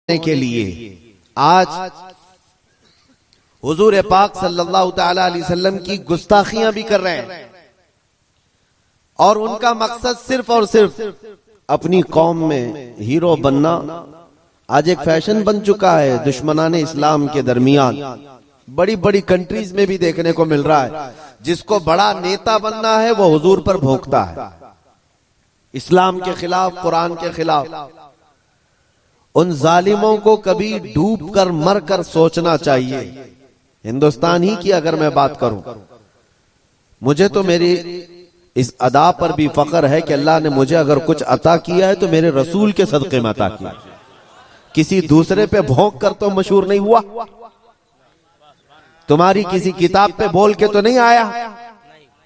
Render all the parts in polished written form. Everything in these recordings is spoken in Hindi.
के लिए आज हुजूर पाक सल्लल्लाहु तआला अलैहि वसल्लम की गुस्ताखियां भी कर रहे हैं और उनका मकसद सिर्फ और सिर्फ अपनी कौम में हीरो बनना आज एक फैशन बन चुका है। दुश्मनाने इस्लाम के दरमियान बड़ी बड़ी कंट्रीज में भी देखने को मिल रहा है, जिसको बड़ा नेता बनना है वो हुजूर पर भोंकता है, इस्लाम के खिलाफ, कुरान के खिलाफ। उन जालिमों को कभी डूब कर मर कर सोचना चाहिए। हिंदुस्तान ही की अगर मैं बात करूं, मुझे तो मेरी इस अदा पर भी फख्र है कि अल्लाह ने मुझे अगर कुछ अता किया है तो मेरे रसूल के सदक़े में अता किया। किसी दूसरे पे भौंक कर तो मशहूर नहीं हुआ, तुम्हारी किसी किताब पे बोल के तो नहीं आया,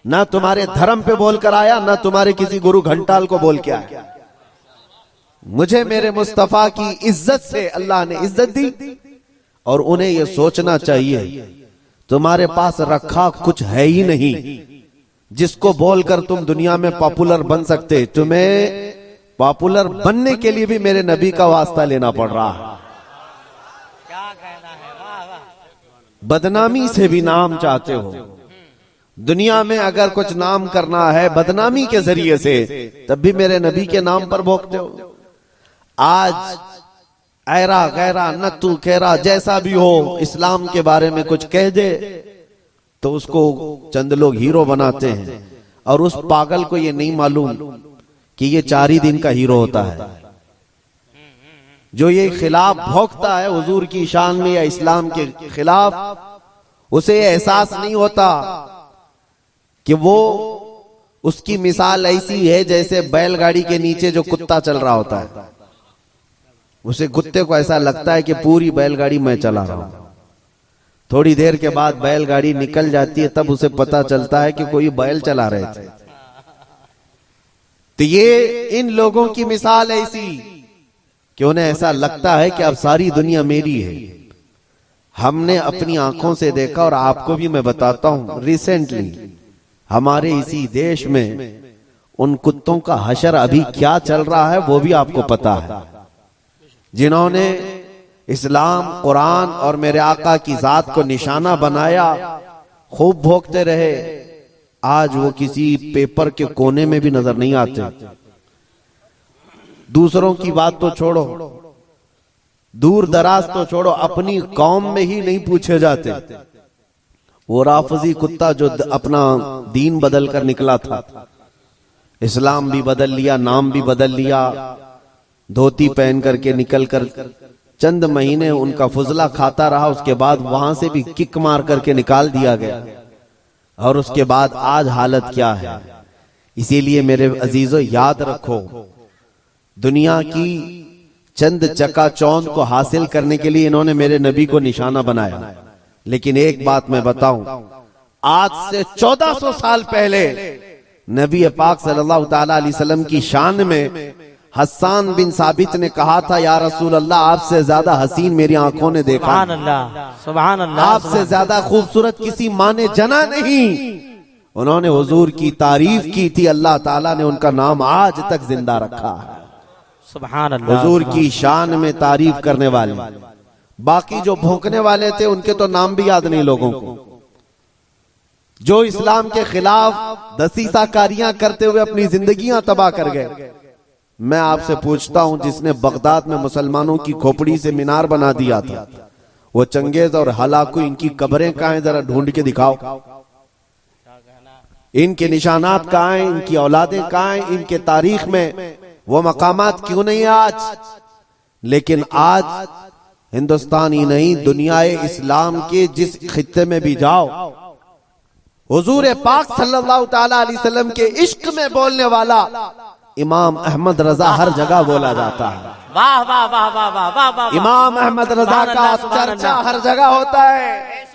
ना तुम्हारे धर्म पे बोल कर आया, ना तुम्हारे किसी गुरु घंटाल को बोल के आया। मुझे मेरे मुस्तफा की इज्जत से अल्लाह ने इज्जत दी और उन्हें यह सोचना चाहिए तुम्हारे पास रखा कुछ है ही नहीं जिसको बोलकर तुम दुनिया में पॉपुलर बन सकते। तुम्हें पॉपुलर बनने के लिए भी मेरे नबी का वास्ता लेना पड़ रहा है। क्या कहना है, वाह वाह। बदनामी से भी नाम चाहते हो दुनिया में, अगर कुछ नाम करना है बदनामी के जरिए से, तब भी मेरे नबी के नाम पर भोंकते हो। आज ऐरा गैरा नत्तू खेरा जैसा भी हो, इस्लाम के बारे में कुछ कह दे तो उसको चंद लोग हीरो बनाते हैं और उस पागल को ये नहीं मालूम कि ये 4 ही दिन का हीरो होता है। जो ये खिलाफ भोंकता है हुजूर की शान में या इस्लाम के खिलाफ, उसे ये एहसास नहीं होता कि वो, उसकी मिसाल ऐसी है जैसे बैलगाड़ी के नीचे जो कुत्ता चल रहा होता है। उसे कुत्ते को ऐसा लगता है कि पूरी बैलगाड़ी मैं चला रहा हूं। थोड़ी देर के बाद बैलगाड़ी निकल जाती है, तब उसे पता चलता है कि कोई बैल चला रहे थे। तो ये इन लोगों की मिसाल ऐसी कि उन्हें ऐसा लगता है कि अब सारी दुनिया मेरी है। हमने अपनी आंखों से देखा और आपको भी मैं बताता हूं, रिसेंटली हमारे इसी देश में उन कुत्तों का हशर अभी क्या चल रहा है वो भी आपको पता है। जिन्होंने इस्लाम, कुरान और मेरे आका की जात को निशाना बनाया, खूब भोंकते रहे, आज वो किसी पेपर के कोने में भी नजर नहीं आते। दूसरों की बात तो छोड़ो, दूर दराज तो छोड़ो, अपनी कौम में ही नहीं पूछे जाते। वो राफजी कुत्ता जो अपना दीन बदल कर निकला था, इस्लाम भी बदल लिया, नाम भी बदल लिया, धोती पहन करके निकल कर चंद महीने उनका फुजला खाता रहा, उसके बाद वहां से भी किक मार करके निकाल दिया गया। और उसके बाद आज हालत क्या है। इसीलिए मेरे अजीजों याद रखो, दुनिया की चंद चकाचौंध को हासिल करने के लिए इन्होंने मेरे नबी को निशाना बनाया। लेकिन एक बात मैं बताऊं, आज से 1400 साल पहले नबी पाक सल्लल्लाहु तआला अलैहि वसल्लम की शान में हस्सान बिन साबित ने कहा था, या रसूल अल्लाह, आपसे ज्यादा हसीन मेरी आंखों ने देखा, सुभान अल्लाह, सुभान अल्लाह, आपसे ज्यादा खूबसूरत किसी माँ ने जना नहीं। उन्होंने हुजूर की तारीफ की थी, अल्लाह ताला ने उनका नाम आज तक जिंदा रखा है। सुभान अल्लाह। हुजूर की शान में तारीफ करने वाले, बाकी जो भौंकने वाले थे उनके तो नाम भी याद नहीं लोगों को। जो इस्लाम के खिलाफ दसीसाकारियां करते हुए अपनी जिंदगियां तबाह कर गए। मैं आपसे पूछता हूं, जिसने बगदाद में मुसलमानों की खोपड़ी से मीनार बना दिया था, वो चंगेज और हलाकू, इनकी कब्रें कहां हैं, जरा ढूंढ के दिखाओ। इनके निशानात कहां हैं, इनकी औलादें कहां हैं, इनके तारीख में वो मकामात क्यों नहीं आज। लेकिन आज हिंदुस्तान ही नहीं, दुनियाए इस्लाम के जिस खित्ते में भी जाओ, हुजूर पाक सल्लल्लाहु तआला अलैहि वसल्लम के इश्क में बोलने वाला इमाम अहमद रजा हर जगह बोला जाता है। वाह वाह वाह वाह वाह वाह वाह। इमाम अहमद रजा का चर्चा हर जगह होता है।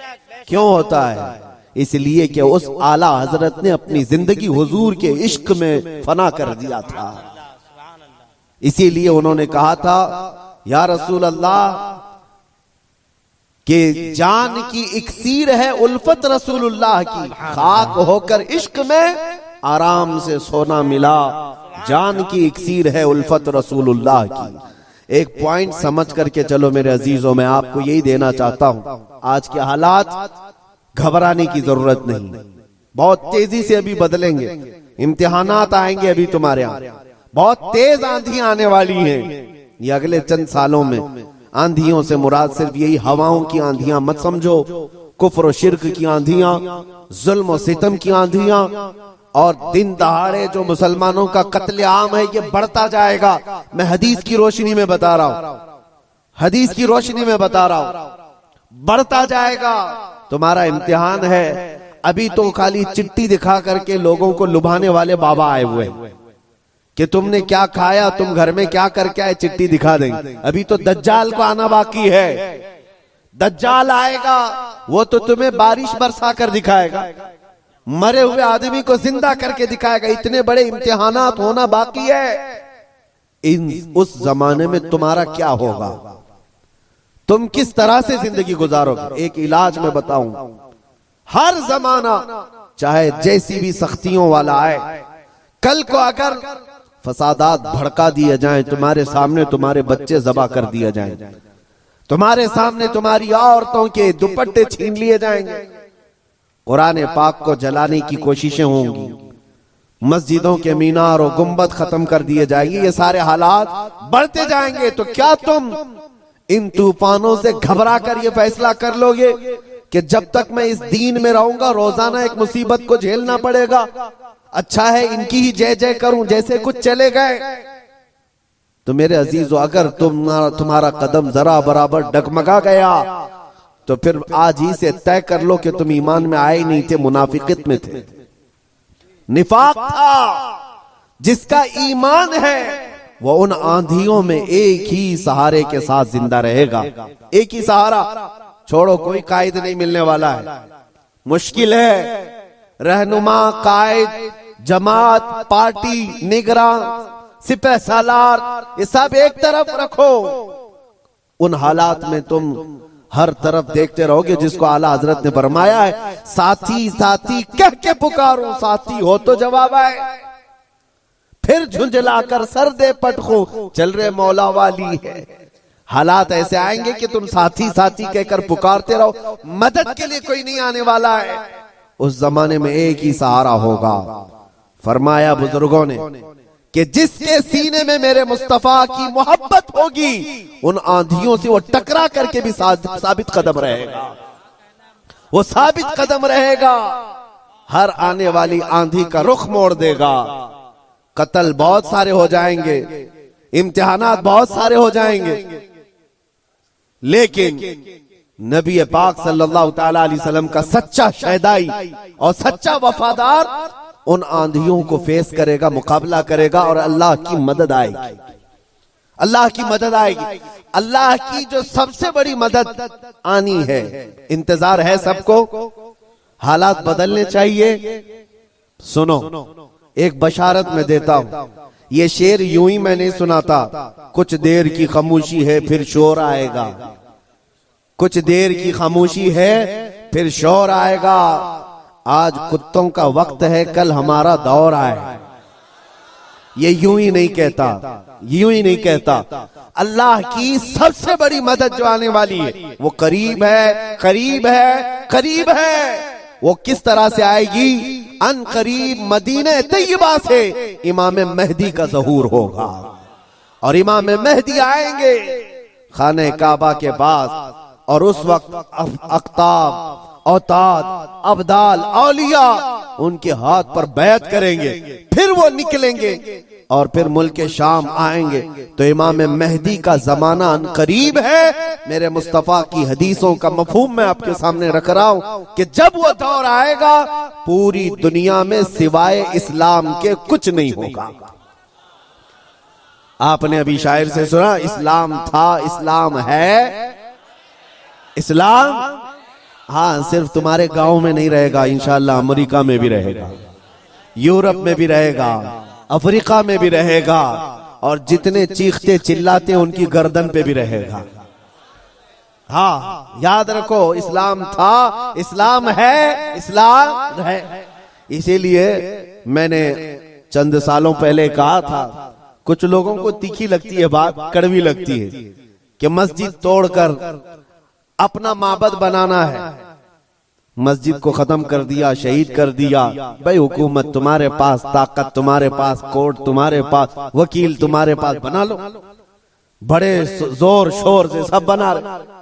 क्यों होता है? इसलिए कि उस आला हजरत ने अपनी जिंदगी हुजूर के इश्क में फना कर दिया था। इसीलिए उन्होंने कहा था, या रसूल अल्लाह, कि जान की इक्सीर है उल्फत रसूलुल्लाह की, खाक होकर इश्क में आराम से सोना मिला। जान की इक्सीर है उल्फत रसूलुल्लाह की। एक पॉइंट समझ करके चलो मेरे अजीजों, मैं आपको यही देना चाहता हूं, आज के हालात घबराने की जरूरत नहीं, बहुत तेजी से अभी बदलेंगे, इम्तिहानात आएंगे अभी तुम्हारे यहाँ, बहुत तेज आंधियां आने वाली हैं ये अगले चंद सालों में। आंधियों से मुराद सिर्फ यही हवाओं की आंधियां मत समझो, कुफ्र और शिर्क की आंधियां, जुल्म और सितम की आंधियां, और दिन दहाड़े जो मुसलमानों का कत्लेआम है ये बढ़ता जाएगा। मैं हदीस की रोशनी में बता रहा हूं, हदीस की रोशनी में बता रहा हूं, बढ़ता जाएगा। तुम्हारा इम्तिहान है। अभी तो खाली चिट्ठी दिखा करके लोगों को लुभाने वाले बाबा आए हुए कि तुमने क्या खाया, तुम घर में क्या करके आए, चिट्ठी दिखा देंगे। अभी तो दज्जाल को आना बाकी है, दज्जाल आएगा, वो तो तुम्हें बारिश बरसा कर दिखाएगा, मरे हुए आदमी को जिंदा करके दिखाएगा। इतने बड़े इम्तिहानात होना बाकी है। उस जमाने में तुम्हारा क्या होगा, तुम किस तरह से जिंदगी गुजारोगे? एक इलाज में बताऊं, हर जमाना चाहे जैसी भी सख्तियों वाला आए, कल को अगर फसादात भड़का दिए जाएं, तुम्हारे सामने तुम्हारे बच्चे ज़बा कर दिए जाएं, तुम्हारे सामने तुम्हारी औरतों के दुपट्टे छीन लिए जाएंगे, कुरान पाक को जलाने की कोशिशें होंगी, मस्जिदों के मीनार और गुंबद खत्म कर दिए जाएंगे, ये सारे हालात बढ़ते जाएंगे। तो क्या तुम इन तूफानों से घबरा कर ये फैसला कर लोगे कि जब तक मैं इस दीन में रहूंगा रोजाना एक मुसीबत को झेलना पड़ेगा, अच्छा है इनकी ही जय जय करूं, जैसे कुछ चले गए? तो मेरे अजीजों, अगर तुम्हारा कदम जरा बराबर डगमगा गया तो फिर आज ही से तय कर लो कि तुम ईमान में आए नहीं थे, मुनाफिकत में थे, निफाक था। जिसका ईमान है वो उन आंधियों में एक ही सहारे के साथ जिंदा रहेगा, एक ही सहारा, छोड़ो कोई कायद नहीं मिलने वाला है, मुश्किल है। रहनुमा, कायद, जमात, पार्टी, निगरान, सिपह सालार, ये सब एक तरफ रखो। उन हालात में तुम हर तरफ देखते रहोगे, जिसको आला हजरत ने फरमाया है, साथी साथी कह के पुकारो, साथी हो तो जवाब आए, फिर झुंझलाकर सर दे पटखो, चल रहे मौला वाली है। हालात ऐसे आएंगे कि तुम साथी साथी कहकर पुकारते रहो, मदद के लिए कोई नहीं आने वाला है। उस जमाने में एक ही सहारा होगा। फरमाया बुजुर्गों ने कि जिसके सीने में मेरे मुस्तफा की मोहब्बत होगी, उन आंधियों से वो टकरा करके भी साबित कदम रहेगा, वो साबित कदम रहेगा, हर आने वाली आंधी का रुख मोड़ देगा। कत्ल बहुत सारे हो जाएंगे, इम्तिहानात बहुत सारे हो जाएंगे, लेकिन नबी पाक सल्लल्लाहु ताला अलैहि वसल्लम का सच्चा शहदाई और सच्चा वफादार उन आंधियों को फेस करेगा, मुकाबला करेगा, और अल्लाह की मदद आएगी, अल्लाह की मदद आएगी। अल्लाह की जो सबसे बड़ी मदद आनी है, इंतजार है सबको, हालात बदलने चाहिए। सुनो, एक बशारत में देता हूं, ये शेर यूं ही मैं नहीं सुनाता, कुछ देर की खामोशी है फिर शोर आएगा, कुछ देर की खामोशी है फिर शोर आएगा। आज कुत्तों का वक्त है, कल हमारा दौर आए। ये यूं ही नहीं कहता, यूं ही नहीं कहता। अल्लाह की सबसे बड़ी मदद जो आने वाली है वो करीब है, करीब है, करीब है। वो किस तरह से आएगी? अन करीब मदीने तैयबा से इमाम मेहदी का ज़हूर होगा, और इमाम मेहदी आएंगे खाने काबा के पास, और उस वक्त अख्ताब, औताद, अब्दाल, औलिया उनके हाथ पर बैत करेंगे, फिर वो निकलेंगे और फिर मुल्क शाम आएंगे। तो इमाम मेहदी का जमाना करीब है। मेरे मुस्तफा की हदीसों का मफहूम मैं आपके सामने रख रहा हूं कि जब वो दौर आएगा, पूरी दुनिया में सिवाय इस्लाम के कुछ नहीं होगा। आपने अभी शायर से सुना, इस्लाम था, इस्लाम है, इस्लाम हाँ सिर्फ तुम्हारे गांव में नहीं रहेगा, इंशाअल्लाह अमेरिका में भी रहेगा, यूरोप में भी रहेगा, अफ्रीका में भी रहेगा, और जितने चीखते चिल्लाते उनकी गर्दन पे भी रहेगा। हाँ याद रखो, इस्लाम था, इस्लाम है, इस्लाम है। इसीलिए मैंने चंद सालों पहले कहा था, कुछ लोगों को तीखी लगती है बात, कड़वी लगती है कि मस्जिद तोड़कर अपना माबद बनाना है, मस्जिद को खत्म कर दिया, शहीद कर दिया। भाई हुकूमत तुम्हारे पास, ताकत तुम्हारे पास, कोर्ट तुम्हारे पास, वकील तुम्हारे पास, बना लो, बड़े जोर शोर से सब बना रहे।